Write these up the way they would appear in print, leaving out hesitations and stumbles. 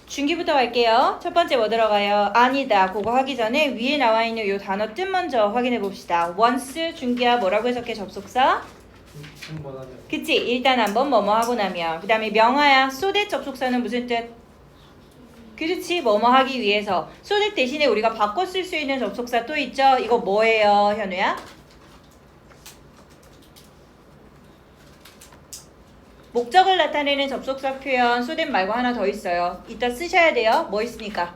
중기부터 갈게요. 첫 번째 뭐 들어가요? 아니다. 그거 하기 전에 위에 나와 있는 이 단어 뜻 먼저 확인해 봅시다. once 중기야 뭐라고 해석해 접속사? 한번 하면 그치? 일단 한번 뭐뭐 하고 나면 그 다음에 명화야. so that 접속사는 무슨 뜻? 그렇지. 뭐뭐 하기 위해서. so that 대신에 우리가 바꿔 쓸 수 있는 접속사 또 있죠? 이거 뭐예요, 현우야? 목적을 나타내는 접속사 표현 so that 말고 하나 더 있어요. 이따 쓰셔야 돼요. 뭐 있습니까?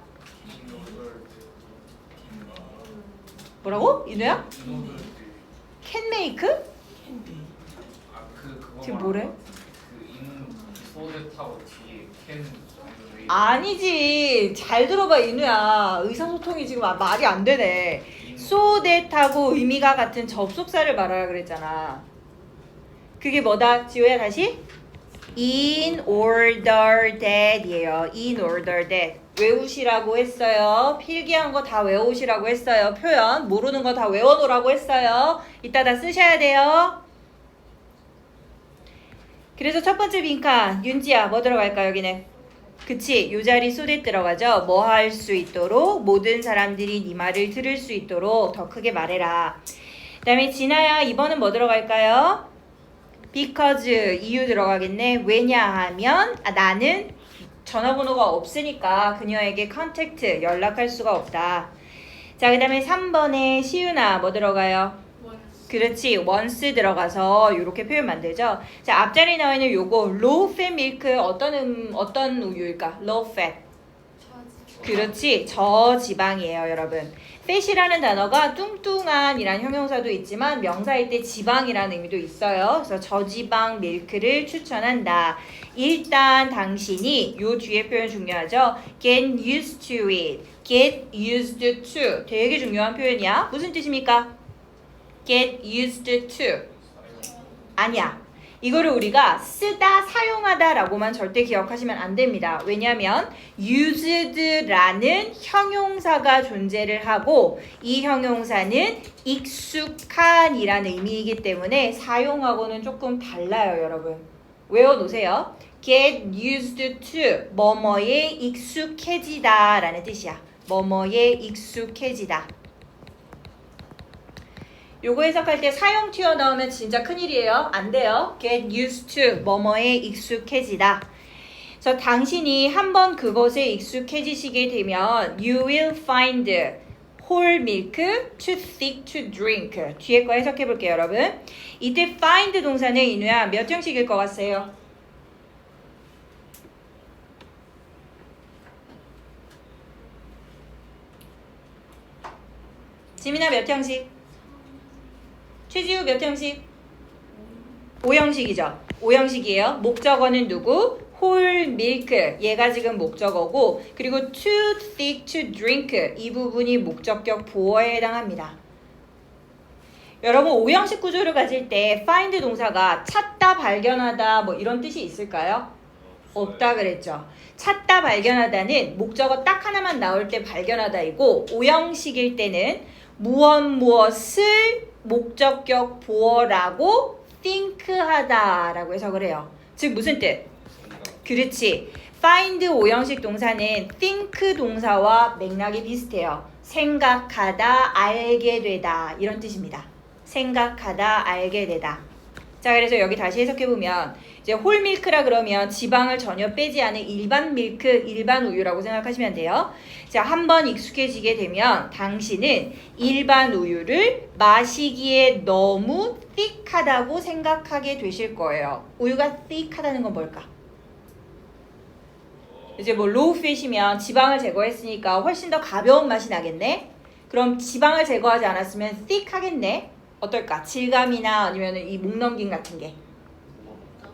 뭐라고? 이누야? can make? 지금 뭐래? 소대타고 뒤에 캔 아니지. 잘 들어봐 이누야. 의사소통이 지금 말이 안 되네. so that하고 의미가 같은 접속사를 말하라 그랬잖아. 그게 뭐다? 지호야 다시? in order that이에요. in order that. 외우시라고 했어요. 필기한 거 다 외우시라고 했어요. 표현 모르는 거 다 외워놓으라고 했어요. 이따 다 쓰셔야 돼요. 그래서 첫 번째 빈칸 윤지야 뭐 들어갈까 여기는? 그치 요 자리 소대 들어가죠. 뭐 할 수 있도록 모든 사람들이 네 말을 들을 수 있도록 더 크게 말해라. 그 다음에 진아야 이번은 뭐 들어갈까요? because 이유 들어가겠네. 왜냐하면 나는 전화번호가 없으니까 그녀에게 컨택트 연락할 수가 없다. 자 그 다음에 3번에 시윤아 뭐 들어가요? 그렇지 once 들어가서 이렇게 표현 만들죠. 자 앞자리에 나와 있는 요거 low fat milk 어떤 우유일까? low fat. 그렇지 저지방이에요 여러분. fat이라는 단어가 뚱뚱한이란 형용사도 있지만 명사일 때 지방이라는 의미도 있어요. 그래서 저지방 밀크를 추천한다. 일단 당신이 요 뒤에 표현 중요하죠. get used to it. get used to 되게 중요한 표현이야. 무슨 뜻입니까? get used to 아니야. 이거를 우리가 쓰다, 사용하다 라고만 절대 기억하시면 안 됩니다. 왜냐하면 used라는 형용사가 존재를 하고 이 형용사는 익숙한 이라는 의미이기 때문에 사용하고는 조금 달라요, 여러분. 외워놓으세요. get used to 뭐뭐에 익숙해지다 라는 뜻이야. 뭐뭐에 익숙해지다. 요거 해석할 때 사용 튀어나오면 진짜 큰일이에요. 안 돼요. get used to 뭐뭐에 익숙해지다. 그래서 당신이 한번 그것에 익숙해지시게 되면 you will find whole milk too thick to drink. 뒤에 거 해석해 볼게요, 여러분. 이때 find 동사는 이누야 몇 형식일 것 같아요? 지민아 몇 형식? 최지우 몇 형식? 5형식이죠. 5형식이에요. 목적어는 누구? whole milk. 얘가 지금 목적어고 그리고 too thick to drink. 이 부분이 목적격 보어에 해당합니다. 여러분 5형식 구조를 가질 때 find 동사가 찾다, 발견하다 뭐 이런 뜻이 있을까요? 없다 그랬죠. 찾다, 발견하다는 목적어 딱 하나만 나올 때 발견하다이고 5형식일 때는 무엇을 목적격 보어라고 think하다 라고 해석을 해요. 즉 무슨 뜻? 그렇지. find 5형식 동사는 think 동사와 맥락이 비슷해요. 생각하다, 알게 되다 이런 뜻입니다. 생각하다, 알게 되다. 자 그래서 여기 다시 해석해보면 이제 홀밀크라 그러면 지방을 전혀 빼지 않은 일반 밀크, 일반 우유라고 생각하시면 돼요. 자, 한번 익숙해지게 되면 당신은 일반 우유를 마시기에 너무 thick하다고 생각하게 되실 거예요. 우유가 thick하다는 건 뭘까? 이제 뭐 low fat이면 지방을 제거했으니까 훨씬 더 가벼운 맛이 나겠네? 그럼 지방을 제거하지 않았으면 thick하겠네? 어떨까? 질감이나 아니면 이 목 넘김 같은 게.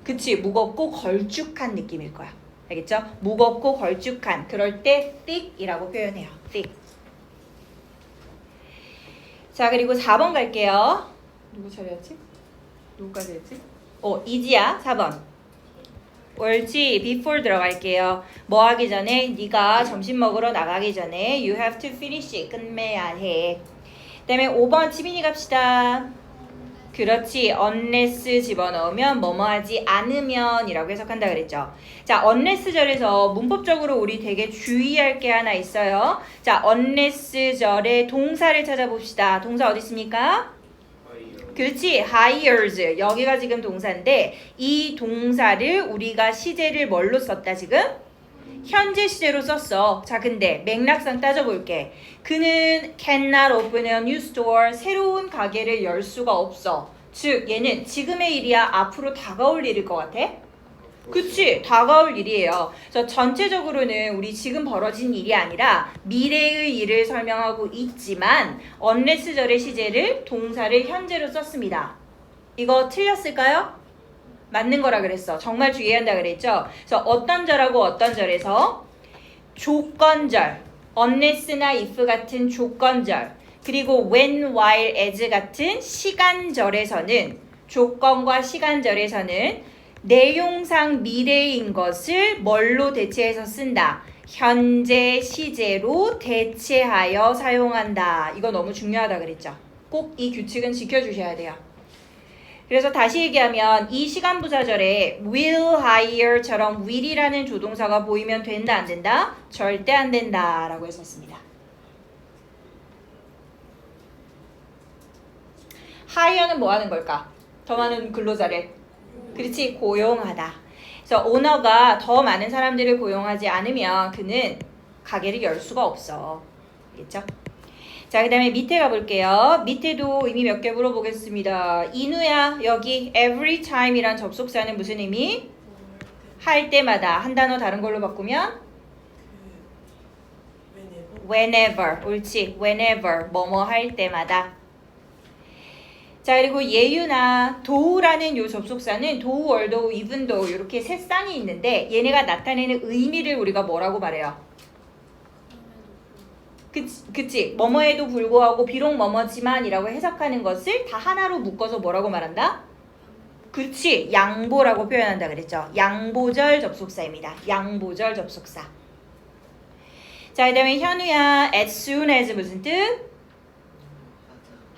그치? 무겁고 걸쭉한 느낌일 거야. 알겠죠? 무겁고 걸쭉한. 그럴 때 thick이라고 표현해요. thick. 자, 그리고 4번 갈게요. 누구 차례였지? 누구까지 했지? 이지야. 4번. 옳지. before 들어갈게요. 뭐 하기 전에? 네가 점심 먹으러 나가기 전에 you have to finish. 끝내야 해. 그 다음에 5번 치빈이 갑시다. 그렇지. unless 집어넣으면 뭐뭐 하지 않으면 이라고 해석한다 그랬죠. 자, unless 절에서 문법적으로 우리 되게 주의할 게 하나 있어요. 자, unless 절의 동사를 찾아봅시다. 동사 어디 있습니까? 그렇지. hires. 여기가 지금 동사인데 이 동사를 우리가 시제를 뭘로 썼다 지금? 현재 시제로 썼어. 자, 근데 맥락상 따져볼게. 그는 cannot open a new store. 새로운 가게를 열 수가 없어. 즉, 얘는 지금의 일이야? 앞으로 다가올 일일 것 같아? 그치? 다가올 일이에요. 그래서 전체적으로는 우리 지금 벌어진 일이 아니라 미래의 일을 설명하고 있지만 unless 절의 시제를 동사를 현재로 썼습니다. 이거 틀렸을까요? 맞는 거라 그랬어. 정말 주의해야 한다 그랬죠. 그래서 어떤 절하고 어떤 절에서 조건절, unless나 if 같은 조건절, 그리고 when, while, as 같은 시간절에서는 조건과 시간절에서는 내용상 미래인 것을 뭘로 대체해서 쓴다. 현재 시제로 대체하여 사용한다. 이거 너무 중요하다 그랬죠. 꼭 이 규칙은 지켜주셔야 돼요. 그래서 다시 얘기하면 이 시간부사절에 will, hire처럼 will이라는 조동사가 보이면 된다 안 된다? 절대 안 된다 라고 했었습니다. hire는 뭐 하는 걸까? 더 많은 근로자를. 그렇지, 고용하다. 그래서 오너가 더 많은 사람들을 고용하지 않으면 그는 가게를 열 수가 없어. 알겠죠? 자, 그 다음에 밑에 가볼게요. 밑에도 의미 몇 개 물어보겠습니다. 이누야, 여기 every time이란 접속사는 무슨 의미? 할 때마다. 한 단어 다른 걸로 바꾸면? whenever. 옳지. whenever. 뭐뭐 할 때마다. 자, 그리고 예유나 도우라는 요 접속사는 도우, 얼도우, 이분도우 이렇게 세 쌍이 있는데 얘네가 나타내는 의미를 우리가 뭐라고 말해요? 그치. 뭐뭐에도 불구하고 비록 뭐뭐지만 이라고 해석하는 것을 다 하나로 묶어서 뭐라고 말한다? 그치. 양보라고 표현한다 그랬죠. 양보절 접속사입니다. 양보절 접속사. 자, 그 다음에 현우야, as soon as 무슨 뜻?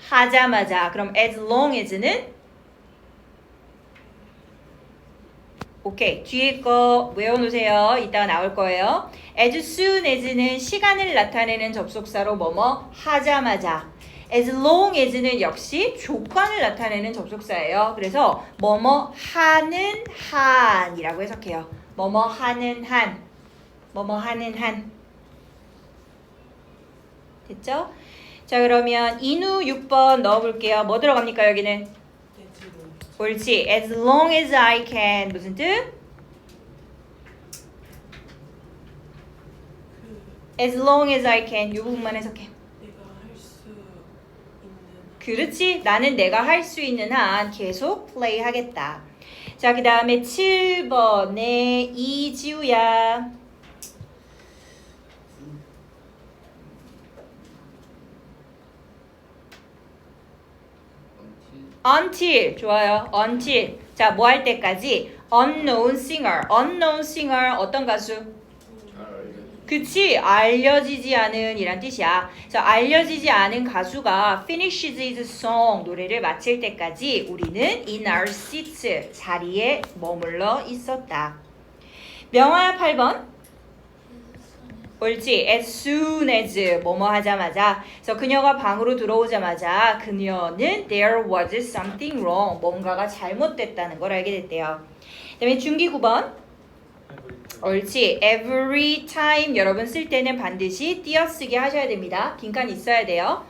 하자마자. 그럼 as long as는? 오케이. 뒤에 거 외워놓으세요. 이따가 나올 거예요. as soon as는 시간을 나타내는 접속사로 뭐뭐 하자마자. as long as는 역시 조건을 나타내는 접속사예요. 그래서 뭐뭐 하는 한이라고 해석해요. 뭐뭐 하는 한. 뭐뭐 하는 한. 됐죠? 자, 그러면 인후 6번 넣어볼게요. 뭐 들어갑니까 여기는? 옳지. as long as I can. 무슨 뜻? as long as I can. 이 부분만 해석해. 내가 할 수 있는. 그렇지. 나는 내가 할 수 있는 한 계속 플레이 하겠다. 자, 그 다음에 7번에 이지우야. until. 좋아요. until. 자, 뭐 할 때까지? unknown singer. unknown singer 어떤 가수? 그치. 알려지지 않은 이란 뜻이야. 자, 알려지지 않은 가수가 finishes his song. 노래를 마칠 때까지 우리는 in our seats. 자리에 머물러 있었다. 명화야 8번. 옳지. as soon as 뭐뭐 하자마자. 그래서 그녀가 방으로 들어오자마자 그녀는 there was something wrong. 뭔가가 잘못됐다는 걸 알게 됐대요. 그 다음에 중기 9번. 옳지. every time 여러분 쓸 때는 반드시 띄어쓰기 하셔야 됩니다. 빈칸 있어야 돼요.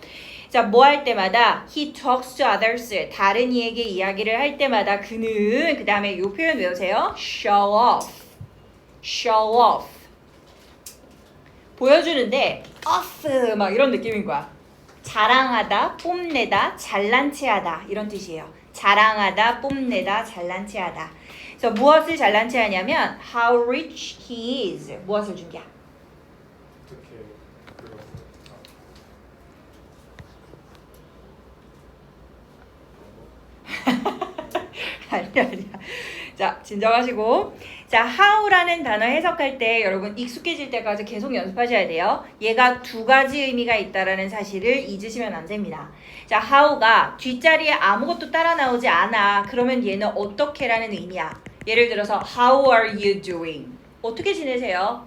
자, 뭐 할 때마다 he talks to others. 다른 이에게 이야기를 할 때마다 그는 그 다음에 이 표현 외우세요. show off. show off. 보여주는데 off 막 이런 느낌인 거야. 자랑하다, 뽐내다, 잘난 체하다 이런 뜻이에요. 자랑하다, 뽐내다, 잘난 체하다. 그래서 무엇을 잘난 체하냐면 how rich he is. 무엇을 준비야? 아니야. 자, 진정하시고. 자, how라는 단어 해석할 때 여러분 익숙해질 때까지 계속 연습하셔야 돼요. 얘가 두 가지 의미가 있다라는 사실을 잊으시면 안 됩니다. 자, how가 뒷자리에 아무것도 따라 나오지 않아. 그러면 얘는 어떻게라는 의미야. 예를 들어서 how are you doing? 어떻게 지내세요?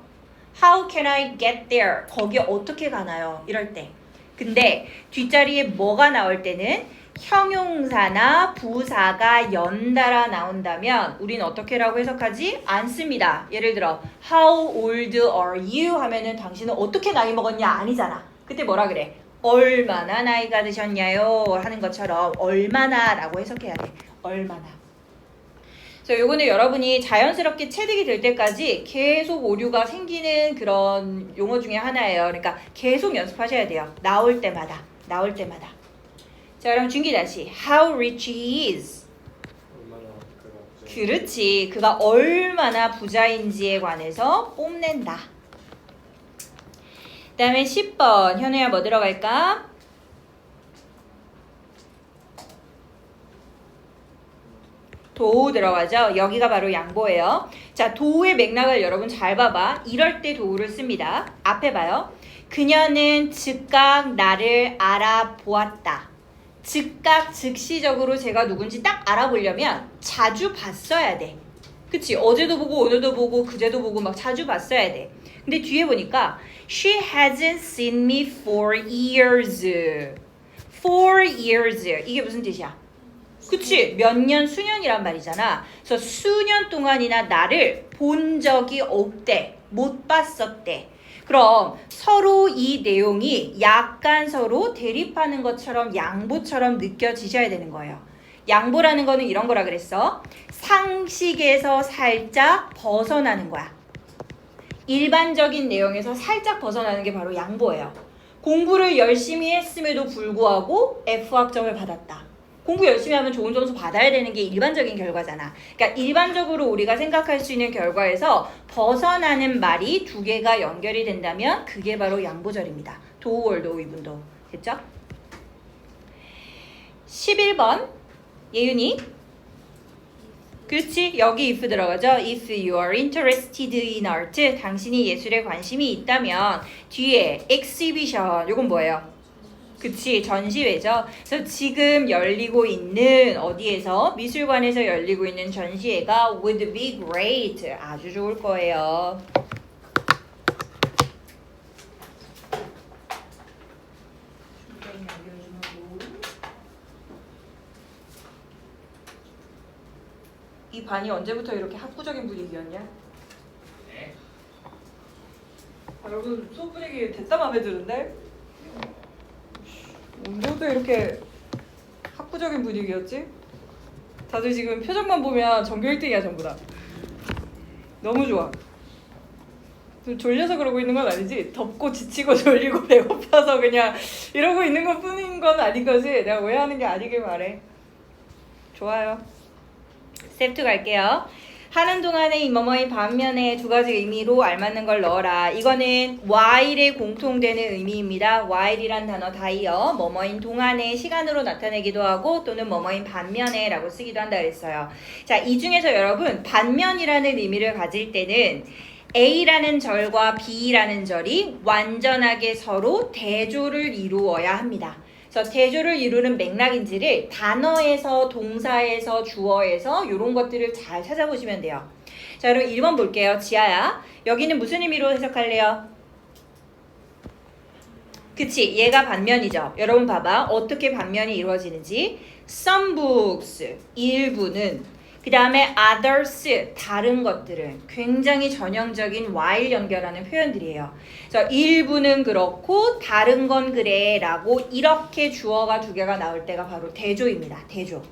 How can I get there? 거기 어떻게 가나요? 이럴 때. 근데 뒷자리에 뭐가 나올 때는 형용사나 부사가 연달아 나온다면 우린 어떻게라고 해석하지? 않습니다. 예를 들어 How old are you? 하면은 당신은 어떻게 나이 먹었냐? 아니잖아. 그때 뭐라 그래? 얼마나 나이가 드셨냐요? 하는 것처럼 얼마나 라고 해석해야 돼. 얼마나. 그래서 요거는 여러분이 자연스럽게 체득이 될 때까지 계속 오류가 생기는 그런 용어 중에 하나예요. 그러니까 계속 연습하셔야 돼요. 나올 때마다. 자, 그럼 준기 다시. How rich he is. 얼마나 그가 부자. 그렇지. 그가 얼마나 부자인지에 관해서 뽐낸다. 그 다음에 10번. 현우야 뭐 들어갈까? 도우 들어가죠. 여기가 바로 양보예요. 자, 도우의 맥락을 여러분 잘 봐봐. 이럴 때 도우를 씁니다. 앞에 봐요. 그녀는 즉각 나를 알아보았다. 즉각 즉시적으로 제가 누군지 딱 알아보려면 자주 봤어야 돼. 그치? 어제도 보고 오늘도 보고 그제도 보고 막 자주 봤어야 돼. 근데 뒤에 보니까 She hasn't seen me for years. For years. 이게 무슨 뜻이야? 그치? 몇 년, 수년이란 말이잖아. 그래서 수년 동안이나 나를 본 적이 없대. 못 봤었대. 그럼 서로 이 내용이 약간 서로 대립하는 것처럼 양보처럼 느껴지셔야 되는 거예요. 양보라는 거는 이런 거라 그랬어. 상식에서 살짝 벗어나는 거야. 일반적인 내용에서 살짝 벗어나는 게 바로 양보예요. 공부를 열심히 했음에도 불구하고 F학점을 받았다. 공부 열심히 하면 좋은 점수 받아야 되는 게 일반적인 결과잖아. 그러니까 일반적으로 우리가 생각할 수 있는 결과에서 벗어나는 말이 두 개가 연결이 된다면 그게 바로 양보절입니다. 도우월도 이분도. 됐죠? 11번 예윤이. 그렇지. 여기 if 들어가죠. If you are interested in art. 당신이 예술에 관심이 있다면 뒤에 exhibition. 요건 뭐예요? 그치, 전시회죠. 그래서 지금 열리고 있는 어디에서 미술관에서 열리고 있는 전시회가 would be great. 아주 좋을 거예요. 이 반이 언제부터 이렇게 학구적인 분위기였냐? 네. 여러분 수업 분위기 됐다 마음에 드는데? 언제부터 이렇게 학구적인 분위기였지? 다들 지금 표정만 보면 전교 1등이야 전부 다. 너무 좋아. 좀 졸려서 그러고 있는 건 아니지? 덥고 지치고 졸리고 배고파서 그냥 이러고 있는 것 뿐인 건 아닌 거지? 내가 오해하는 게 아니길 바래. 좋아요. 스텝 2 갈게요. 하는 동안에 이 뭐뭐인 반면에 두 가지 의미로 알맞는 걸 넣어라. 이거는 while에 공통되는 의미입니다. while이란 단어 다이어 뭐뭐인 동안에 시간으로 나타내기도 하고 또는 뭐뭐인 반면에 라고 쓰기도 한다 그랬어요. 자, 이 중에서 여러분 반면이라는 의미를 가질 때는 A라는 절과 B라는 절이 완전하게 서로 대조를 이루어야 합니다. 그래서 대조를 이루는 맥락인지를 단어에서, 동사에서, 주어에서 이런 것들을 잘 찾아보시면 돼요. 자, 그럼 1번 볼게요. 지아야. 여기는 무슨 의미로 해석할래요? 그치, 얘가 반면이죠. 여러분 봐봐. 어떻게 반면이 이루어지는지. Some books, 일부는. 그 다음에 others, 다른 것들은 굉장히 전형적인 while 연결하는 표현들이에요. 그래서 일부는 그렇고 다른 건 그래 라고 이렇게 주어가 두 개가 나올 때가 바로 대조입니다. 대조.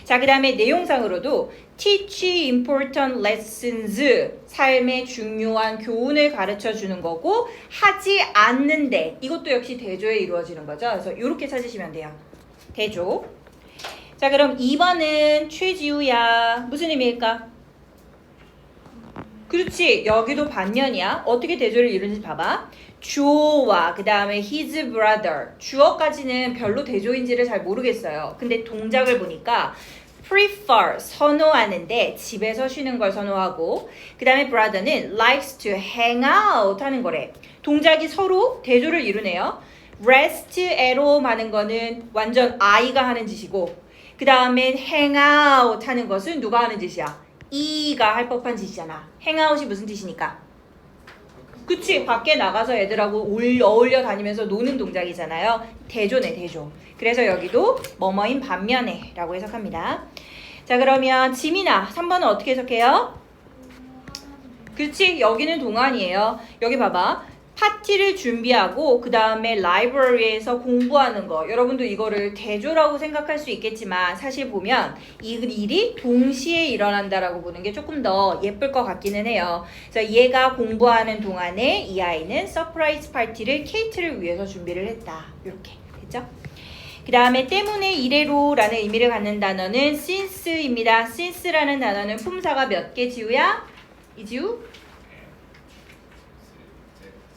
자, 그 다음에 내용상으로도 teach important lessons, 삶의 중요한 교훈을 가르쳐 주는 거고 하지 않는데 이것도 역시 대조에 이루어지는 거죠. 그래서 이렇게 찾으시면 돼요. 대조. 자, 그럼 2번은 최지우야. 무슨 의미일까? 그렇지. 여기도 반면이야. 어떻게 대조를 이루는지 봐봐. 주어와 그 다음에 his brother. 주어까지는 별로 대조인지를 잘 모르겠어요. 근데 동작을 보니까 prefer 선호하는데 집에서 쉬는 걸 선호하고 그 다음에 brother는 likes to hang out 하는 거래. 동작이 서로 대조를 이루네요. rest at home 하는 거는 완전 I가 하는 짓이고 그 다음에 hang out 하는 것은 누가 하는 짓이야? E가 할 법한 짓이잖아. hang out이 무슨 뜻이니까? 그치, 밖에 나가서 애들하고 어울려 다니면서 노는 동작이잖아요. 대조네, 대조. 그래서 여기도 뭐뭐인 반면에 라고 해석합니다. 자, 그러면 지민아 3번은 어떻게 해석해요? 그치, 여기는 동안이에요. 여기 봐봐. 파티를 준비하고 그 다음에 라이브러리에서 공부하는 거. 여러분도 이거를 대조라고 생각할 수 있겠지만 사실 보면 이 일이 동시에 일어난다라고 보는 게 조금 더 예쁠 것 같기는 해요. 그래서 얘가 공부하는 동안에 이 아이는 서프라이즈 파티를 케이트를 위해서 준비를 했다. 이렇게 됐죠? 그 다음에 때문에 이래로라는 의미를 갖는 단어는 since입니다. since라는 단어는 품사가 몇 개 지우야? 이지우?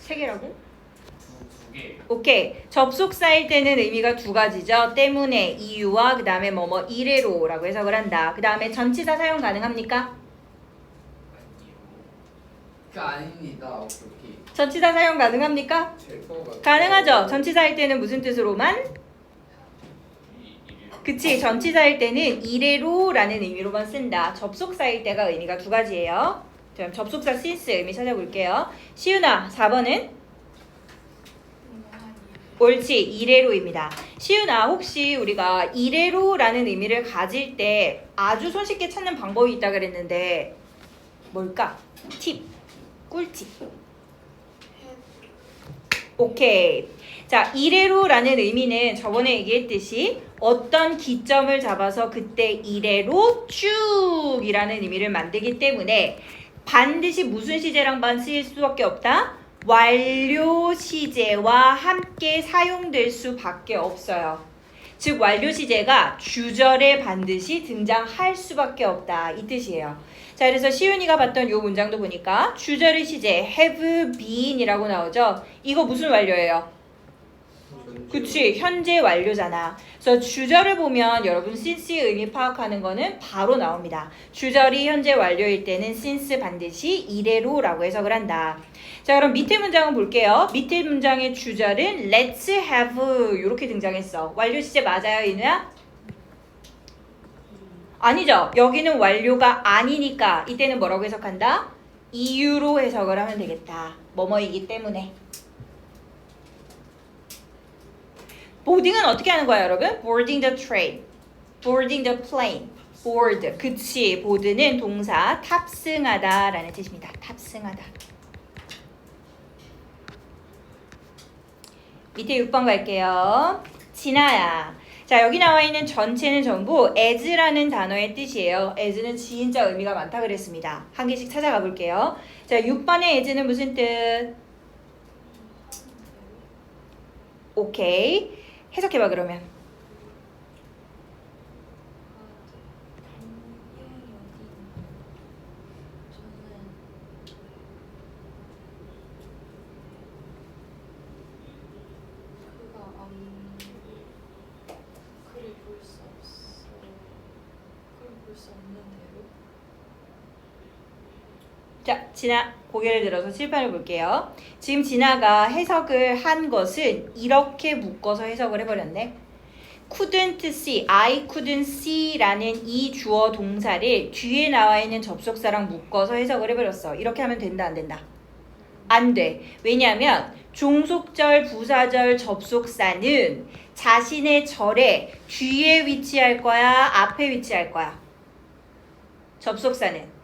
3개라고? 두 개. 오케이. 접속사일 때는 의미가 두 가지죠. 때문에, 이유와 그 다음에 뭐뭐 이래로라고 해석을 한다. 그 다음에 전치사 사용 가능합니까? 아니요. 그 아닙니다. 오케이. 전치사 사용 가능합니까? 될것 같아요. 가능하죠. 전치사일 때는 무슨 뜻으로만? 그치. 전치사일 때는 이래로라는 의미로만 쓴다. 접속사일 때가 의미가 두 가지예요. 그럼 접속사 since 의미 찾아볼게요. 시윤아 4번은? 옳지. 이래로입니다. 시윤아 혹시 우리가 이래로라는 의미를 가질 때 아주 손쉽게 찾는 방법이 있다 그랬는데 뭘까? 팁. 꿀팁. 오케이. 자, 이래로라는 의미는 저번에 얘기했듯이 어떤 기점을 잡아서 그때 이래로 쭉이라는 의미를 만들기 때문에 반드시 무슨 시제랑만 쓰일 수밖에 없다? 완료 시제와 함께 사용될 수밖에 없어요. 즉 완료 시제가 주절에 반드시 등장할 수밖에 없다 이 뜻이에요. 자, 그래서 시윤이가 봤던 이 문장도 보니까 주절의 시제 have been이라고 나오죠. 이거 무슨 완료예요? 그치, 현재 완료잖아. 그래서 주절을 보면 여러분 since의 의미 파악하는 거는 바로 나옵니다. 주절이 현재 완료일 때는 since 반드시 이래로라고 해석을 한다. 자, 그럼 밑에 문장은 볼게요. 밑에 문장의 주절은 let's have 이렇게 등장했어. 완료 시제 맞아요, 이누야? 아니죠. 여기는 완료가 아니니까 이때는 뭐라고 해석한다? 이유로 해석을 하면 되겠다. 뭐뭐이기 때문에. 보딩은 어떻게 하는 거야, 여러분? boarding the train, boarding the plane, board. 그치, 보드는 동사 탑승하다라는 뜻입니다. 탑승하다. 밑에 6번 갈게요. 진아야. 자, 여기 나와 있는 전체는 전부 as라는 단어의 뜻이에요. as는 진짜 의미가 많다 그랬습니다. 한 개씩 찾아가 볼게요. 자, 6번의 as는 무슨 뜻? 오케이. 해석해봐 그러면. 자, 진아 고개를 들어서 칠판을 볼게요. 지금 진아가 해석을 한 것은 이렇게 묶어서 해석을 해버렸네. couldn't see, I couldn't see라는 이 주어 동사를 뒤에 나와 있는 접속사랑 묶어서 해석을 해버렸어. 이렇게 하면 된다, 안 된다? 안 돼. 왜냐하면 종속절, 부사절, 접속사는 자신의 절에 뒤에 위치할 거야, 앞에 위치할 거야? 접속사는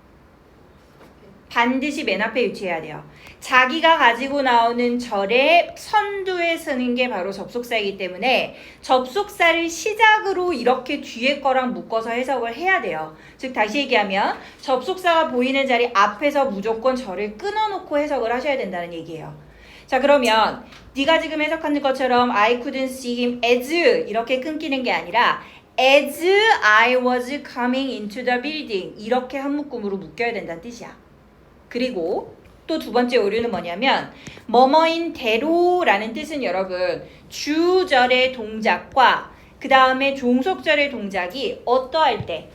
반드시 맨 앞에 위치해야 돼요. 자기가 가지고 나오는 절의 선두에 서는 게 바로 접속사이기 때문에 접속사를 시작으로 이렇게 뒤에 거랑 묶어서 해석을 해야 돼요. 즉 다시 얘기하면 접속사가 보이는 자리 앞에서 무조건 절을 끊어놓고 해석을 하셔야 된다는 얘기예요. 자, 그러면 네가 지금 해석하는 것처럼 I couldn't see him as 이렇게 끊기는 게 아니라 as I was coming into the building 이렇게 한 묶음으로 묶여야 된다는 뜻이야. 그리고 또 두 번째 오류는 뭐냐면 뭐뭐인 대로라는 뜻은 여러분 주절의 동작과 그 다음에 종속절의 동작이 어떠할 때?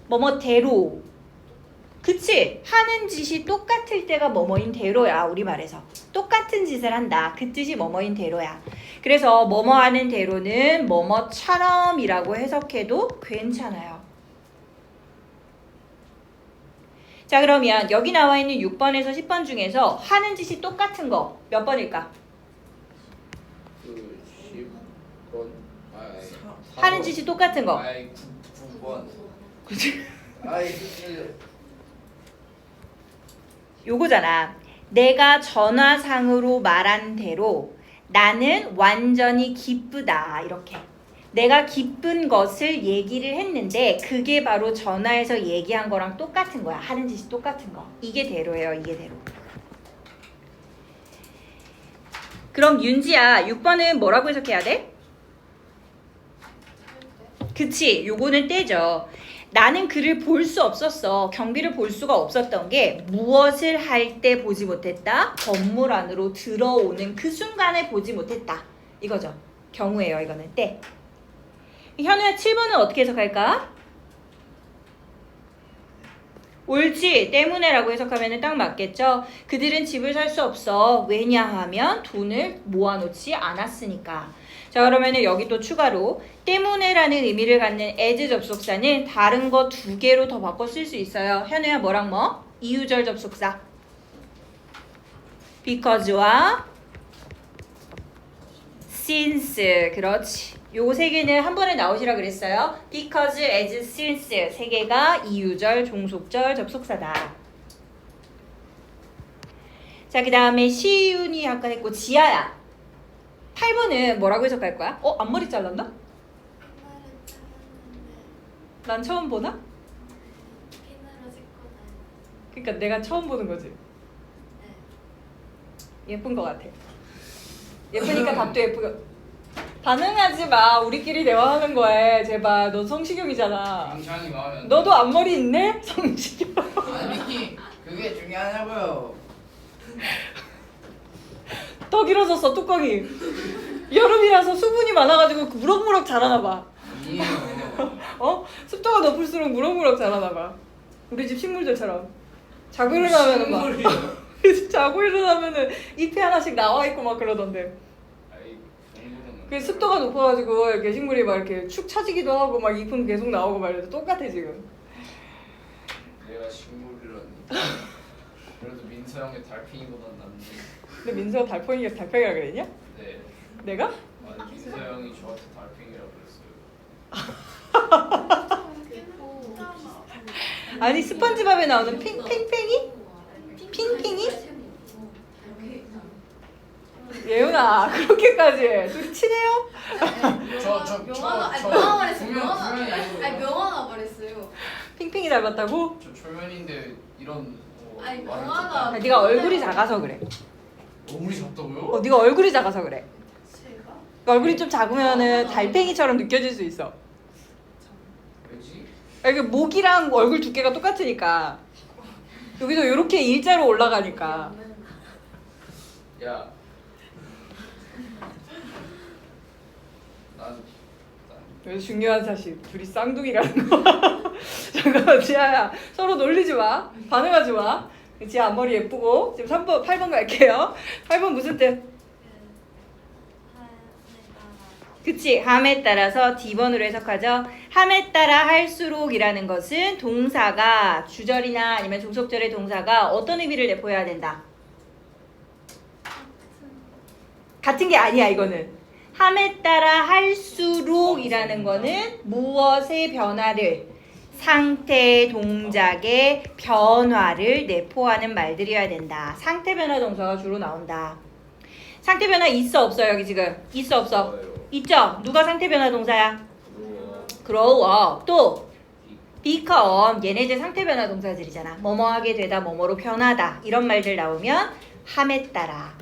뭐뭐대로. 그치? 하는 짓이 똑같을 때가 뭐뭐인 대로야. 우리말에서. 똑같은 짓을 한다. 그 뜻이 뭐뭐인 대로야. 그래서 뭐뭐 하는 대로는 뭐뭐처럼 이라고 해석해도 괜찮아요. 자, 그러면 여기 나와 있는 6번에서 10번 중에서 하는 짓이 똑같은 거 몇 번일까? 그 10번. 하는 짓이 똑같은 거. 아이 9번. 그치? 아이 요거잖아. 내가 전화상으로 말한 대로 나는 완전히 기쁘다. 이렇게. 내가 기쁜 것을 얘기를 했는데 그게 바로 전화에서 얘기한 거랑 똑같은 거야. 하는 짓이 똑같은 거. 이게 대로예요. 이게 대로. 그럼 윤지야 6번은 뭐라고 해석해야 돼? 그치. 요거는 때죠. 나는 그를 볼 수 없었어. 경비를 볼 수가 없었던 게 무엇을 할 때 보지 못했다? 건물 안으로 들어오는 그 순간에 보지 못했다. 이거죠. 경우예요. 이거는 때. 현우야 7번은 어떻게 해석할까? 옳지. 때문에라고 해석하면 딱 맞겠죠. 그들은 집을 살 수 없어. 왜냐하면 돈을 모아놓지 않았으니까. 자, 그러면은 여기 또 추가로 때문에라는 의미를 갖는 as 접속사는 다른 거 2개로 더 바꿔 쓸 수 있어요. 현우야 뭐랑 뭐? 이유절 접속사. because와 since. 그렇지. 요 3개는 한 번에 나오시라 그랬어요. because, as, since 3개가 이유절, 종속절, 접속사다. 자, 그 다음에 시윤이 아까 했고 지아야 8번은 뭐라고 해석할 거야? 앞머리 잘랐나? 난 처음 보나? 그러니까 내가 처음 보는 거지. 예쁜 거 같아. 예쁘니까 답도 예쁘고. 반응하지 마. 우리끼리 대화하는 거에 제발. 너 성시경이잖아. 굉장히 마음에 안 너도 앞머리 있네? 성시경. 아니 그게 중요하냐고요. 더 길어졌어 뚜껑이. 여름이라서 수분이 많아가지고 무럭무럭 자라나 봐. 아니에요. 습도가 높을수록 무럭무럭 자라나 봐. 우리 집 식물들처럼. 자고 일어나면은 막 자고 일어나면은 잎이 하나씩 나와 있고 막 그러던데. 아이 동물은 그 습도가 높아가지고 이렇게 식물이 막 이렇게 축 처지기도 하고 막 잎은 계속 나오고 말이야. 똑같아 지금. 내가 식물이라니. 그래도 민서 형의 달팽이보단 낫지. 근데 민서가 달팽이라 그랬냐? 네. 내가? 아니 민서 형이 저한테 달팽이라고 그랬어요. 아니 스펀지밥에 나오는 팽팽이? 핑핑이? 예은아 그렇게까지 둘이 친해요? 명언어 말했어요. 분명히 아니고. 아니 명언어 말했어요. 핑핑이 닮았다고? 저 초면인데 이런 아니, 말을 영화가- 아, 네가 얼굴이 작아서 그래. 얼굴이 작다고요? 네가 얼굴이 작아서 그래. 제가? 얼굴이 좀 작으면은 달팽이처럼 느껴질 수 있어. 왜지? 이게 목이랑 얼굴 두께가 똑같으니까. 여기서 이렇게 일자로 올라가니까. 야. 난 여기서 중요한 사실 둘이 쌍둥이라는 거. 잠깐만 지아야 서로 놀리지 마. 반응하지 마. 지아 앞머리 예쁘고 지금 3번 8번 갈게요. 8번 무슨 뜻? 그치. 함에 따라서 D번으로 해석하죠. 함에 따라 할수록이라는 것은 동사가 주절이나 아니면 종속절의 동사가 어떤 의미를 내포해야 된다. 같은 게 아니야 이거는. 함에 따라 할수록이라는 거는 무엇의 변화를 상태 동작의 변화를 내포하는 말들이어야 된다. 상태 변화 동사가 주로 나온다. 상태 변화 있어 없어 여기 지금? 있어 없어? 있죠? 누가 상태 변화 동사야? grow up. 또 become. 얘네들 상태 변화 동사들이잖아. 뭐뭐 하게 되다, 뭐뭐로 변하다. 이런 말들 나오면 함에 따라.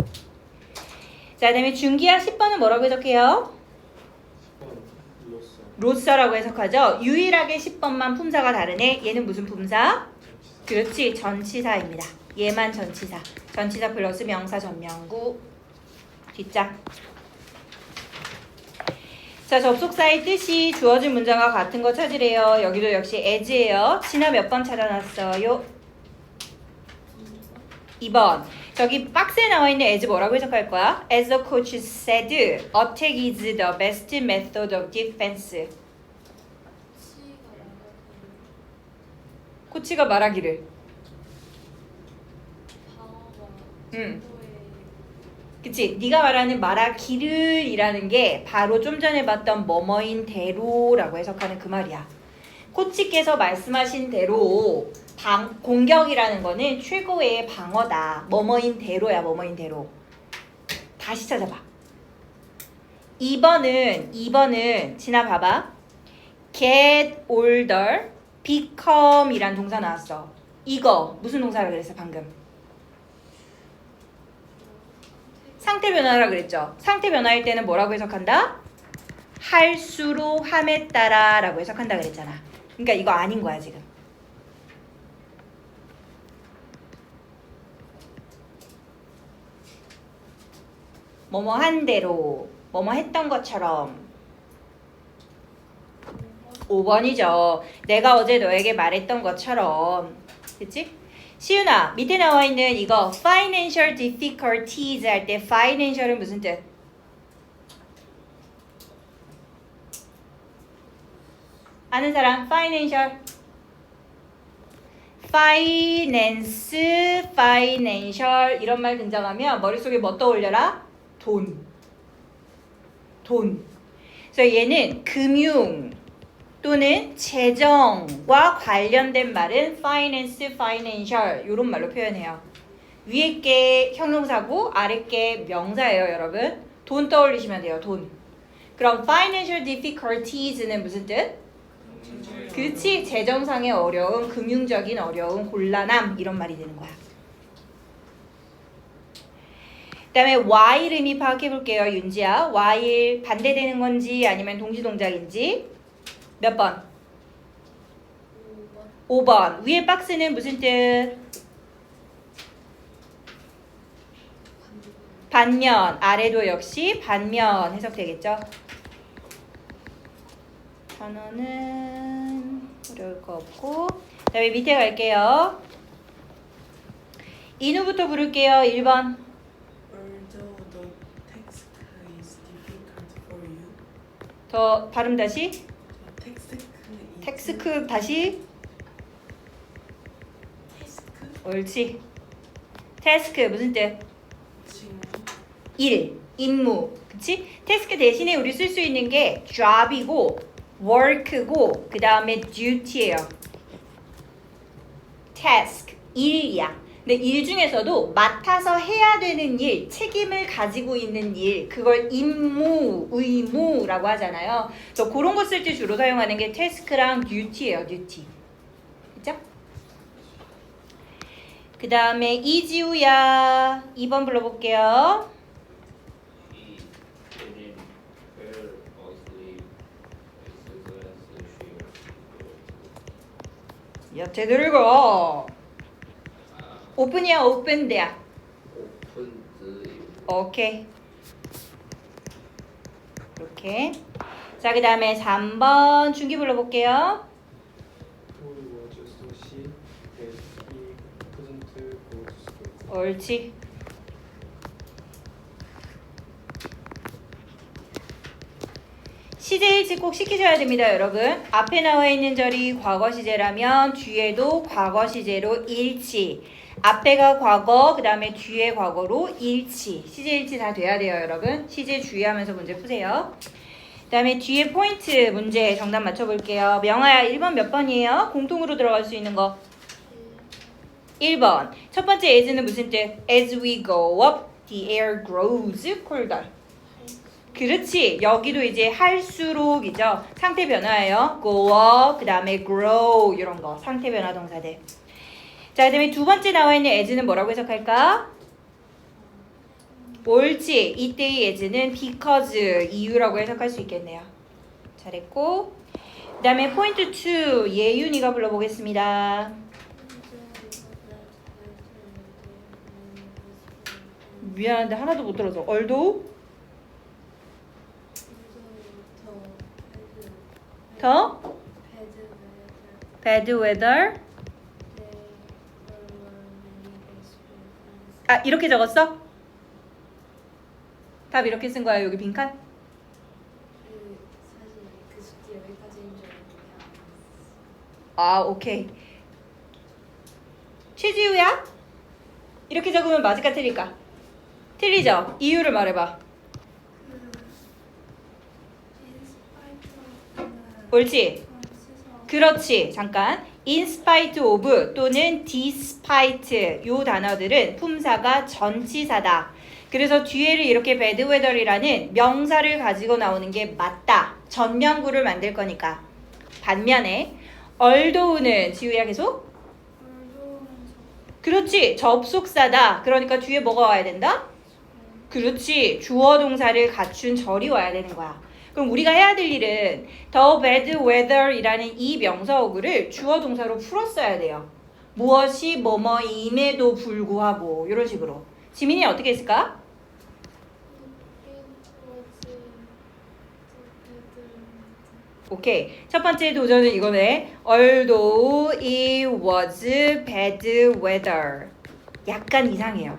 자, 그 다음에 준기야 10번은 뭐라고 해석해요? 로서라고 해석하죠. 유일하게 10번만 품사가 다르네. 얘는 무슨 품사? 그렇지. 전치사입니다. 얘만 전치사. 전치사 플러스 명사 전명구 뒷장. 자, 접속사의 뜻이 주어진 문장과 같은 거 찾으래요. 여기도 역시 as예요. 진아 몇 번 찾아놨어요? 2번. 저기 박스에 나와 있는 as 뭐라고 해석할 거야? As the coach said, attack is the best method of defense. 코치가 말하기를. 그치? 네가 말하는 말하기를이라는 게 바로 좀 전에 봤던 뭐뭐인 대로라고 해석하는 그 말이야. 코치께서 말씀하신 대로 공격이라는 거는 최고의 방어다. 뭐뭐인 대로야, 뭐뭐인 대로. 다시 찾아봐. 2번은 지나 봐봐. get older, become 이란 동사 나왔어. 이거 무슨 동사라 그랬어 방금? 상태 변화라 그랬죠. 상태 변화일 때는 뭐라고 해석한다? 할수록 함에 따라 라고 해석한다 그랬잖아. 그러니까 이거 아닌 거야 지금. 뭐뭐 한 대로, 뭐뭐 했던 것처럼. 5번이죠. 내가 어제 너에게 말했던 것처럼. 그치? 시윤아, 밑에 나와 있는 이거 financial difficulties 할 때 financial은 무슨 뜻? 아는 사람? financial. finance, financial 이런 말 등장하면 머릿속에 뭐 떠올려라? 돈. 그래서 얘는 금융 또는 재정과 관련된 말은 finance, financial 이런 말로 표현해요. 위에 게 형용사고 아래 게 명사예요, 여러분. 돈 떠올리시면 돼요, 돈. 그럼 financial difficulties는 무슨 뜻? 그렇지, 재정상의 어려움, 금융적인 어려움, 곤란함 이런 말이 되는 거야. 그 다음에 while 의미 파악해 볼게요, 윤지야. while 반대되는 건지 아니면 동시동작인지. 몇 번? 5번. 위에 박스는 무슨 뜻? 반면. 아래도 역시 반면 해석되겠죠? 단어는 어려울 거 없고. 그 다음에 밑에 갈게요. 인후부터 부를게요. 1번. Although the task is difficult for you, 더 발음 다시. task 텍스크 다시. task 옳지. 태스크 무슨 뜻? 직무 일, 임무. 그치? 태스크 대신에 우리 쓸 수 있는 게 job이고 work고 그 다음에 duty예요. task, 일이야. 근데 일 중에서도 맡아서 해야 되는 일, 책임을 가지고 있는 일, 그걸 임무, 의무라고 하잖아요. 그래서 그런 거 쓸 때 주로 사용하는 게 task랑 duty예요, duty. 그죠? 그 다음에 이지우야. 2번 불러볼게요. 야, 제대로 읽어. 오픈이야, 오픈돼야. 오케이. 이렇게. 자, 그 다음에 3번 준기 불러볼게요. Paul was so sick that he couldn't go to school. 옳지. 시제일치 꼭 시키셔야 됩니다, 여러분. 앞에 나와 있는 절이 과거 시제라면 뒤에도 과거 시제로 일치. 앞에가 과거, 그 다음에 뒤에 과거로 일치. 시제일치 다 돼야 돼요, 여러분. 시제 주의하면서 문제 푸세요. 그 다음에 뒤에 포인트 문제 정답 맞춰볼게요. 명아야, 1번 몇 번이에요? 공통으로 들어갈 수 있는 거. 1번. 첫 번째 as는 무슨 뜻? As we go up, the air grows colder. 그렇지. 여기도 이제 할수록이죠. 상태 변화예요. go up, 그 다음에 grow 이런 거. 상태 변화 동사들. 자, 그 다음에 두 번째 나와 있는 as는 뭐라고 해석할까? 옳지. 이때의 as는 because, 이유라고 해석할 수 있겠네요. 잘했고. 그 다음에 포인트 2, 예윤이가 불러보겠습니다. 미안한데 하나도 못 들어서. 얼도? 더 bad weather. 아, 이렇게 적었어? 답 이렇게 쓴 거야, 여기 빈칸? 사실 그 숙제 여기까지인 줄 알고 아, 오케이. 최지우야? 이렇게 적으면 맞을까 틀릴까? 틀리죠? 이유를 말해봐. 옳지? 그렇지. 잠깐. in spite of 또는 despite 요 단어들은 품사가 전치사다. 그래서 뒤에를 이렇게 bad weather이라는 명사를 가지고 나오는 게 맞다. 전면구를 만들 거니까. 반면에 although는 지우야 계속? 그렇지. 접속사다. 그러니까 뒤에 뭐가 와야 된다? 그렇지. 주어 동사를 갖춘 절이 와야 되는 거야. 그럼 우리가 해야 될 일은 the bad weather이라는 이 명사어구를 주어 동사로 풀었어야 돼요. 무엇이 뭐뭐임에도 불구하고 이런 식으로. 지민이 어떻게 했을까? 오케이. 첫 번째 도전은 이거네. Although it was bad weather. 약간 이상해요.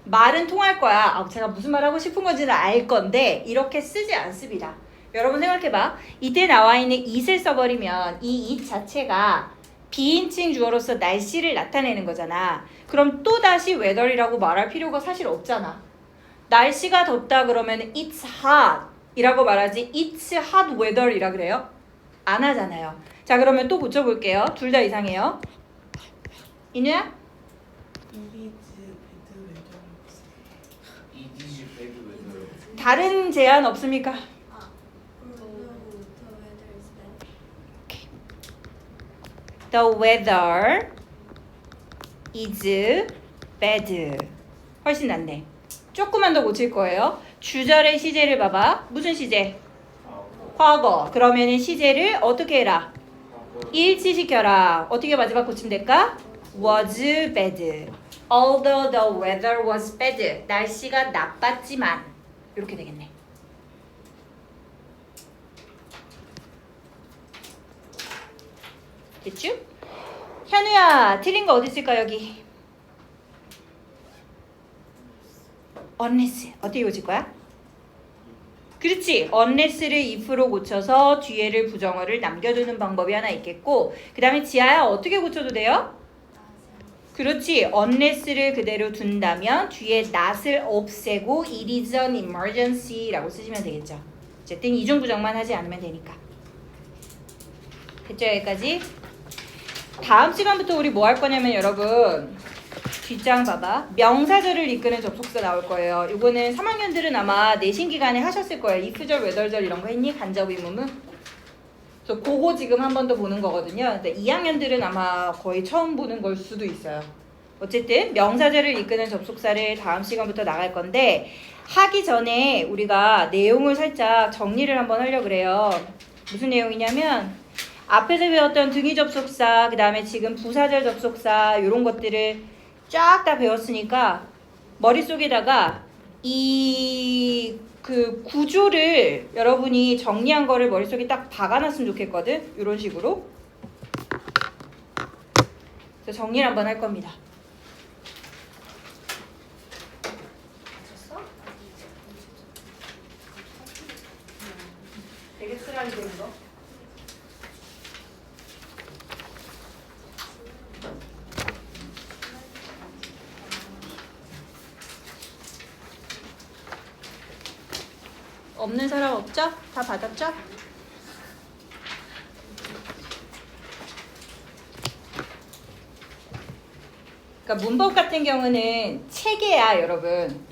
말은 통할 거야. 아, 제가 무슨 말 하고 싶은 건지는 알 건데 이렇게 쓰지 않습니다. 여러분 생각해봐. 이때 나와 있는 it을 써버리면 이 it 자체가 비인칭 주어로서 날씨를 나타내는 거잖아. 그럼 또다시 weather이라고 말할 필요가 사실 없잖아. 날씨가 덥다 그러면 it's hot 이라고 말하지 it's hot weather이라 그래요? 안 하잖아요. 자, 그러면 또 고쳐볼게요. 둘 다 이상해요. 인우야? 이디지 배드 웨더. 다른 제안 없습니까? The weather is bad. 훨씬 낫네. 조금만 더 고칠 거예요. 주절의 시제를 봐봐. 무슨 시제? 과거. 그러면은 시제를 어떻게 해라? 일치시켜라. 어떻게 마지막 고치면 될까? was bad. Although the weather was bad. 날씨가 나빴지만. 이렇게 되겠네. 됐죠? 현우야, 틀린 거 어디 있을까 여기? unless 어떻게 고칠 거야? 그렇지. unless를 if로 고쳐서 뒤에를 부정어를 남겨두는 방법이 하나 있겠고, 그 다음에 지아야 어떻게 고쳐도 돼요? 그렇지. unless를 그대로 둔다면 뒤에 not을 없애고 it is an emergency라고 쓰시면 되겠죠. 어쨌든 이중 부정만 하지 않으면 되니까. 됐죠? 여기까지? 다음 시간부터 우리 뭐 할 거냐면 여러분 뒷장 봐봐. 명사절을 이끄는 접속사 나올 거예요. 이거는 3학년들은 아마 내신 기간에 하셨을 거예요. if절, whether절 이런 거 했니? 간접 의문문? 그래서 그거 지금 한 번 더 보는 거거든요. 근데 2학년들은 아마 거의 처음 보는 걸 수도 있어요. 어쨌든 명사절을 이끄는 접속사를 다음 시간부터 나갈 건데 하기 전에 우리가 내용을 살짝 정리를 한번 하려고 그래요. 무슨 내용이냐면 앞에서 배웠던 등위 접속사, 그 다음에 지금 부사절 접속사 이런 것들을 쫙 다 배웠으니까 머릿속에다가 이 그 구조를 여러분이 정리한 거를 머릿속에 딱 박아놨으면 좋겠거든. 이런 식으로. 그래서 정리를 한번 할 겁니다. 되게 쓰라리 되는 거. 없는 사람 없죠? 다 받았죠? 그러니까 문법 같은 경우는 체계야, 여러분.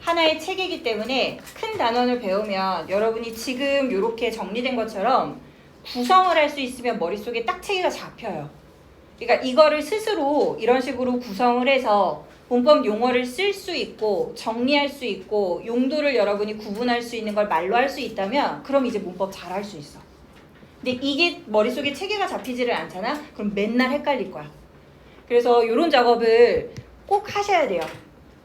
하나의 체계이기 때문에 큰 단원을 배우면 여러분이 지금 이렇게 정리된 것처럼 구성을 할 수 있으면 머릿속에 딱 체계가 잡혀요. 그러니까 이거를 스스로 이런 식으로 구성을 해서 문법 용어를 쓸 수 있고 정리할 수 있고 용도를 여러분이 구분할 수 있는 걸 말로 할 수 있다면 그럼 이제 문법 잘할 수 있어. 근데 이게 머릿속에 체계가 잡히지를 않잖아? 그럼 맨날 헷갈릴 거야. 그래서 이런 작업을 꼭 하셔야 돼요.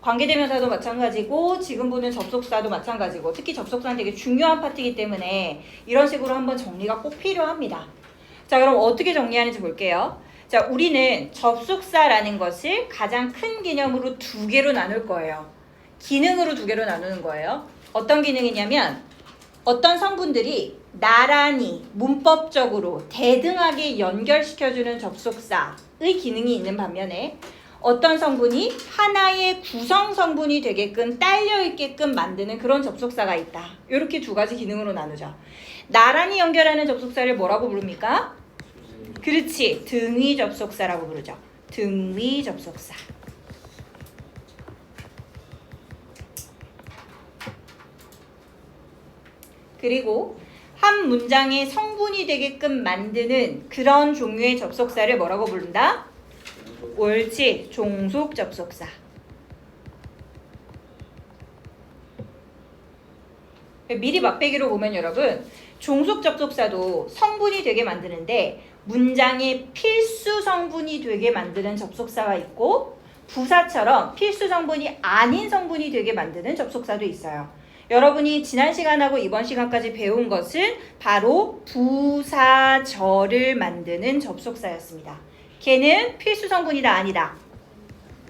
관계대명사도 마찬가지고 지금 보는 접속사도 마찬가지고 특히 접속사는 되게 중요한 파트이기 때문에 이런 식으로 한번 정리가 꼭 필요합니다. 자, 그럼 어떻게 정리하는지 볼게요. 자, 우리는 접속사라는 것을 가장 큰 개념으로 두 개로 나눌 거예요. 기능으로 두 개로 나누는 거예요. 어떤 기능이냐면 어떤 성분들이 나란히 문법적으로 대등하게 연결시켜주는 접속사의 기능이 있는 반면에 어떤 성분이 하나의 구성 성분이 되게끔 딸려있게끔 만드는 그런 접속사가 있다. 이렇게 두 가지 기능으로 나누죠. 나란히 연결하는 접속사를 뭐라고 부릅니까? 그렇지. 등위 접속사라고 부르죠. 등위 접속사. 그리고 한 문장의 성분이 되게끔 만드는 그런 종류의 접속사를 뭐라고 부른다? 옳지. 종속 접속사. 미리 맛배기로 보면 여러분 종속 접속사도 성분이 되게 만드는데 문장의 필수 성분이 되게 만드는 접속사가 있고 부사처럼 필수 성분이 아닌 성분이 되게 만드는 접속사도 있어요. 여러분이 지난 시간하고 이번 시간까지 배운 것은 바로 부사절을 만드는 접속사였습니다. 걔는 필수 성분이다 아니다?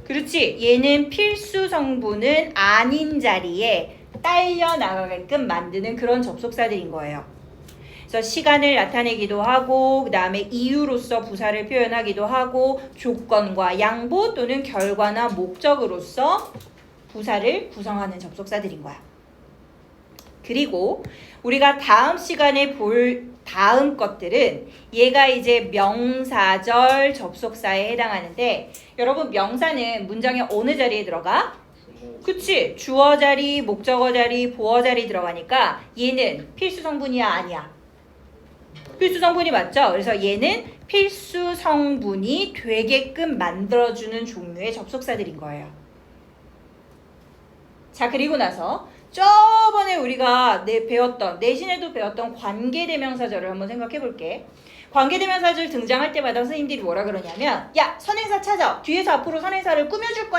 그렇지. 얘는 필수 성분은 아닌 자리에 딸려 나가게끔 만드는 그런 접속사들인 거예요. 그래서 시간을 나타내기도 하고 그 다음에 이유로서 부사를 표현하기도 하고 조건과 양보 또는 결과나 목적으로서 부사를 구성하는 접속사들인 거야. 그리고 우리가 다음 시간에 볼 다음 것들은 얘가 이제 명사절 접속사에 해당하는데 여러분 명사는 문장의 어느 자리에 들어가? 그치? 주어 자리, 목적어 자리, 보어 자리 들어가니까 얘는 필수 성분이야 아니야? 필수 성분이 맞죠? 그래서 얘는 필수 성분이 되게끔 만들어주는 종류의 접속사들인 거예요. 자, 그리고 나서 저번에 우리가 내신에도 배웠던 관계대명사절을 한번 생각해 볼게. 관계대명사절 등장할 때마다 선생님들이 뭐라 그러냐면 야, 선행사 찾아. 뒤에서 앞으로 선행사를 꾸며줄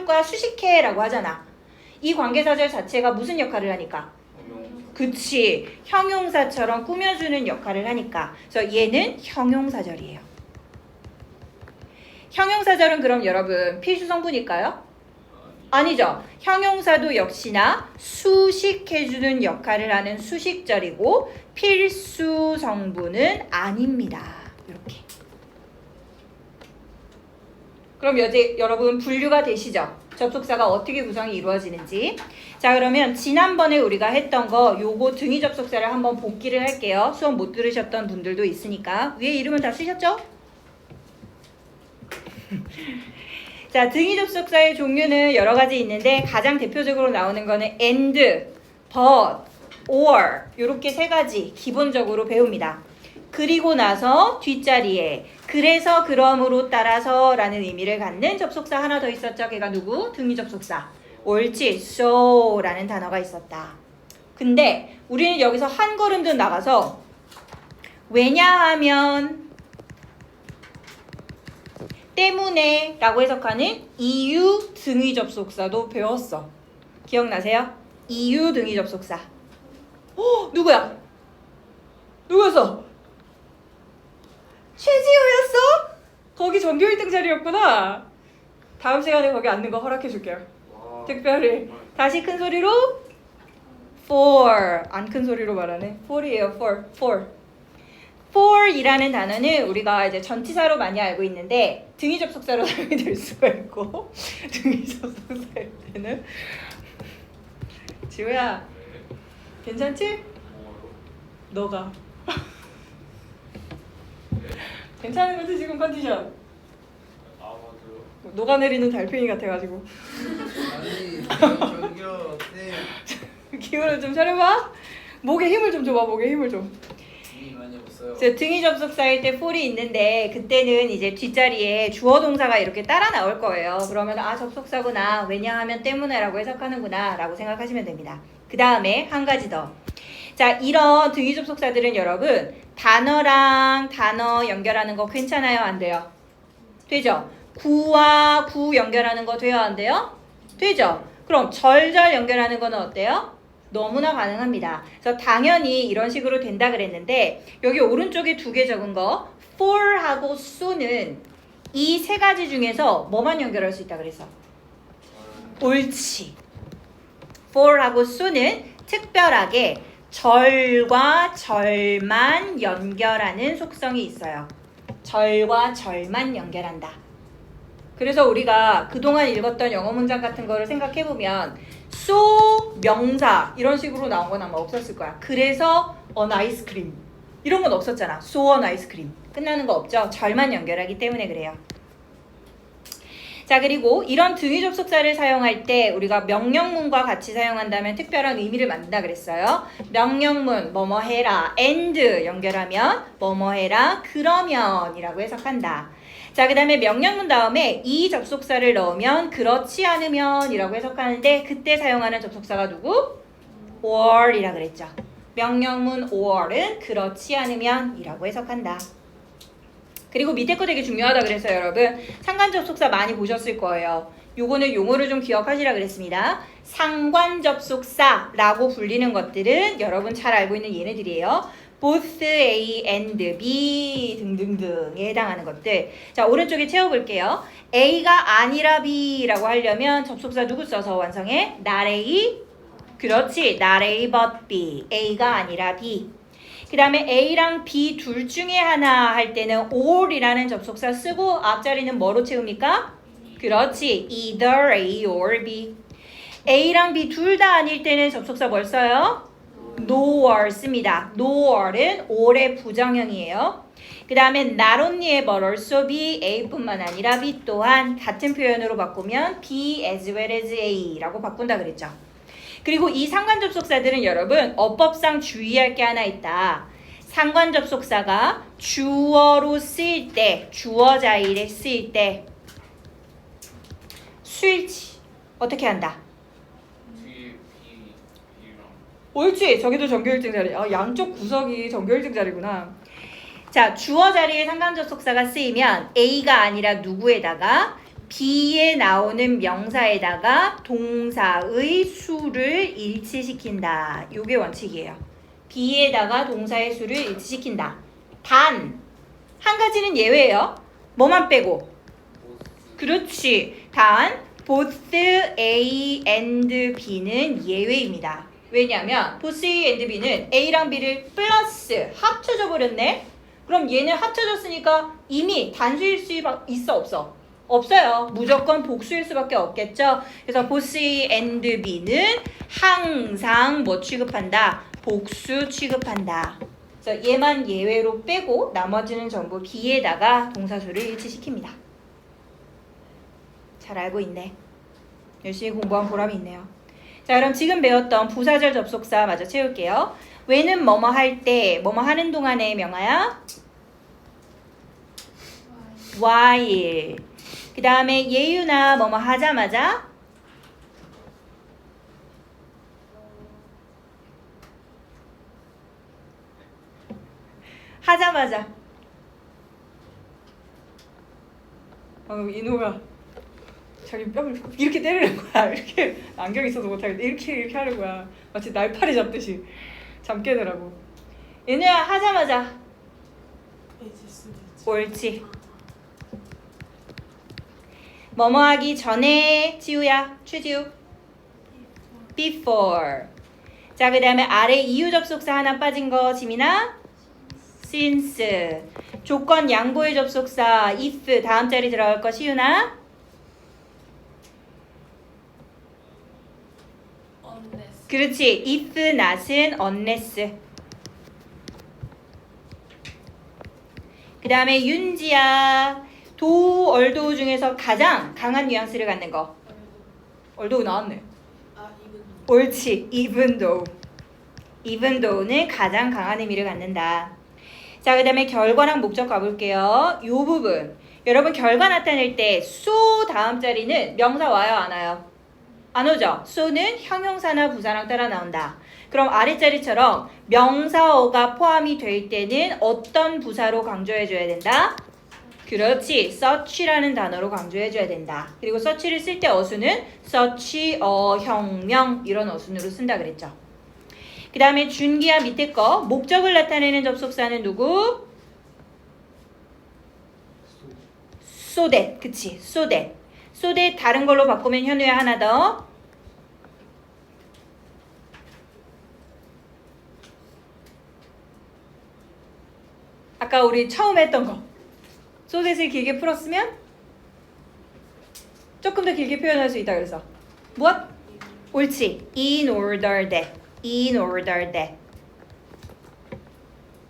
거야, 수식해 라고 하잖아. 이 관계사절 자체가 무슨 역할을 하니까? 그치. 형용사처럼 꾸며주는 역할을 하니까. 그래서 얘는 형용사절이에요. 형용사절은 그럼 여러분 필수 성분일까요? 아니죠. 형용사도 역시나 수식해주는 역할을 하는 수식절이고 필수 성분은 아닙니다. 이렇게. 그럼 여러분 분류가 되시죠? 접속사가 어떻게 구성이 이루어지는지. 자, 그러면 지난번에 우리가 했던 거 요거 등위 접속사를 한번 복기를 할게요. 수업 못 들으셨던 분들도 있으니까. 위에 이름은 다 쓰셨죠? 자, 등위 접속사의 종류는 여러 가지 있는데 가장 대표적으로 나오는 거는 and, but, or 이렇게 세 가지 기본적으로 배웁니다. 그리고 나서 뒷자리에 그래서 그러므로 따라서 라는 의미를 갖는 접속사 하나 더 있었죠. 걔가 누구? 등위 접속사. 옳지. so 라는 단어가 있었다. 근데 우리는 여기서 한 걸음 더 나가서 왜냐하면 때문에 라고 해석하는 이유 등위 접속사도 배웠어. 기억나세요? 이유 등위 접속사. 누구야? 누구였어? 최지호였어? 거기 전교 1등 자리였구나. 다음 시간에 거기 앉는 거 허락해 줄게요. 특별히. 다시 큰 소리로 for. 안 큰 소리로 말하네. for이에요. for. for이라는 단어는 우리가 이제 전치사로 많이 알고 있는데 등위 접속사로 사용이 될 수가 있고 등위 접속사일 때는 지호야 괜찮지? 너가 괜찮은 거지 지금 컨디션? 녹아내리는 달팽이 같아가지고 아니 저기요 네. 기운을 좀 차려봐. 목에 힘을 좀 줘봐. 목에 힘을 좀. 많이 없어요. 등위 접속사일 때 for이 있는데 그때는 이제 뒷자리에 주어 동사가 이렇게 따라 나올 거예요. 그러면 아 접속사구나. 왜냐하면 때문에라고 해석하는구나 라고 생각하시면 됩니다. 그 다음에 한 가지 더. 자, 이런 등위 접속사들은 여러분 단어랑 단어 연결하는 거 괜찮아요? 안 돼요? 되죠? 구와 구 연결하는 거 돼요? 안 돼요? 되죠? 그럼 절절 연결하는 거는 어때요? 너무나 가능합니다. 그래서 당연히 이런 식으로 된다 그랬는데 여기 오른쪽에 두 개 적은 거 for하고 so는 이 세 가지 중에서 뭐만 연결할 수 있다 그래서 옳지. for하고 so는 특별하게 절과 절만 연결하는 속성이 있어요. 절과 절만 연결한다. 그래서 우리가 그동안 읽었던 영어 문장 같은 거를 생각해보면 so 명사 이런 식으로 나온 건 아마 없었을 거야. 그래서 an ice cream 이런 건 없었잖아. so an ice cream 끝나는 거 없죠. 절만 연결하기 때문에 그래요. 자, 그리고 이런 등위 접속사를 사용할 때 우리가 명령문과 같이 사용한다면 특별한 의미를 만든다 그랬어요. 명령문 뭐뭐 해라 and 연결하면 뭐뭐 해라 그러면 이라고 해석한다. 자, 그 다음에 명령문 다음에 이 접속사를 넣으면 그렇지 않으면 이라고 해석하는데 그때 사용하는 접속사가 누구? or 이라 그랬죠. 명령문 or은 그렇지 않으면 이라고 해석한다. 그리고 밑에 거 되게 중요하다 그래서 여러분 상관접속사 많이 보셨을 거예요. 요거는 용어를 좀 기억하시라 그랬습니다. 상관접속사라고 불리는 것들은 여러분 잘 알고 있는 얘네들이에요. both A and B 등등등에 해당하는 것들. 자, 오른쪽에 채워볼게요. A가 아니라 B라고 하려면 접속사 누구 써서 완성해? not A. 그렇지. not A but B. A가 아니라 B. 그 다음에 A랑 B 둘 중에 하나 할 때는 or이라는 접속사 쓰고 앞자리는 뭐로 채웁니까? 그렇지. either A or B. A랑 B 둘 다 아닐 때는 접속사 뭘 써요? nor 씁니다. nor은 or의 부정형이에요. 그 다음에 not only의 but also B, A뿐만 아니라 B 또한 같은 표현으로 바꾸면 B as well as A라고 바꾼다 그랬죠. 그리고 이 상관접속사들은 여러분 어법상 주의할 게 하나 있다. 상관접속사가 주어로 쓰일 때, 주어 자리에 쓰일 때 수일치 어떻게 한다? 뒤에 B랑 옳지. 저기도 정규일증 자리. 양쪽 구석이 정규일증 자리구나. 자, 주어 자리에 상관접속사가 쓰이면 A가 아니라 누구에다가 B에 나오는 명사에다가 동사의 수를 일치시킨다. 요게 원칙이에요. B에다가 동사의 수를 일치시킨다. 단, 한 가지는 예외예요. 뭐만 빼고? 그렇지. 단, both A and B는 예외입니다. 왜냐하면 both A and B는 A랑 B를 플러스 합쳐져 버렸네. 그럼 얘는 합쳐졌으니까 이미 단수일 수 있어 없어? 없어요. 무조건 복수일 수밖에 없겠죠. 그래서 both A and B는 항상 뭐 취급한다? 복수 취급한다. 그래서 얘만 예외로 빼고 나머지는 전부 B에다가 동사수를 일치시킵니다. 잘 알고 있네. 열심히 공부한 보람이 있네요. 자, 그럼 지금 배웠던 부사절 접속사 마저 채울게요. 왜는 뭐뭐 할 때, 뭐뭐 하는 동안의 명화야? while. 그 다음에 예유나 뭐뭐 하자마자 하자마자 이노가 자기 뺨을 이렇게 때리는 거야. 이렇게 안경이 있어서 못하겠다. 이렇게 하는 거야. 마치 날파리 잡듯이 잠 깨더라고. 얘네야 하자마자 옳지. 뭐뭐 하기 전에 지우야 최지우 before. 자, 그 다음에 아래 이유 접속사 하나 빠진 거 지민아 since. 조건 양보의 접속사 if 다음 자리 들어갈 거 시윤아 unless. 그렇지. if not은 unless. 그 다음에 윤지야 도, 얼도 중에서 가장 강한 뉘앙스를 갖는 거. 얼도 나왔네. 옳지. even though. even though는 가장 강한 의미를 갖는다. 자, 그 다음에 결과랑 목적 가볼게요. 요 부분. 여러분 결과 나타낼 때 so 다음 자리는 명사 와요 안 와요? 안 오죠? so는 형용사나 부사랑 따라 나온다. 그럼 아랫자리처럼 명사어가 포함이 될 때는 어떤 부사로 강조해줘야 된다? 그렇지. such라는 단어로 강조해줘야 된다. 그리고 such를 쓸 때 어수는 such, 혁명 이런 어순으로 쓴다 그랬죠. 그 다음에 준기야 밑에 거 목적을 나타내는 접속사는 누구? so that. 그치. so that. so that 다른 걸로 바꾸면 현우야 하나 더. 아까 우리 처음 했던 거. so that을 길게 풀었으면 조금 더 길게 표현할 수 있다 그래서 무엇? 옳지. in order that. in order that.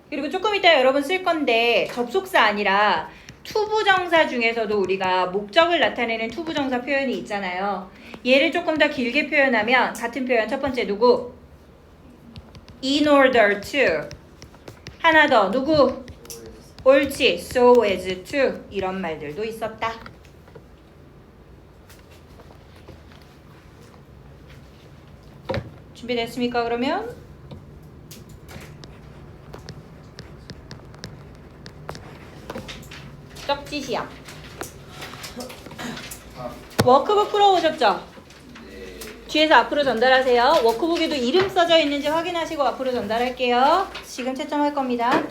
그리고 조금 이따 여러분 쓸 건데 접속사 아니라 투부정사 중에서도 우리가 목적을 나타내는 투부정사 표현이 있잖아요. 얘를 조금 더 길게 표현하면 같은 표현 첫 번째 누구? in order to. 하나 더 누구? 옳지. so as to. 이런 말들도 있었다. 준비됐습니까 그러면? 쪽지 시험. 워크북 풀어오셨죠? 네. 뒤에서 앞으로 전달하세요. 워크북에도 이름 써져 있는지 확인하시고 앞으로 전달할게요. 지금 채점할 겁니다.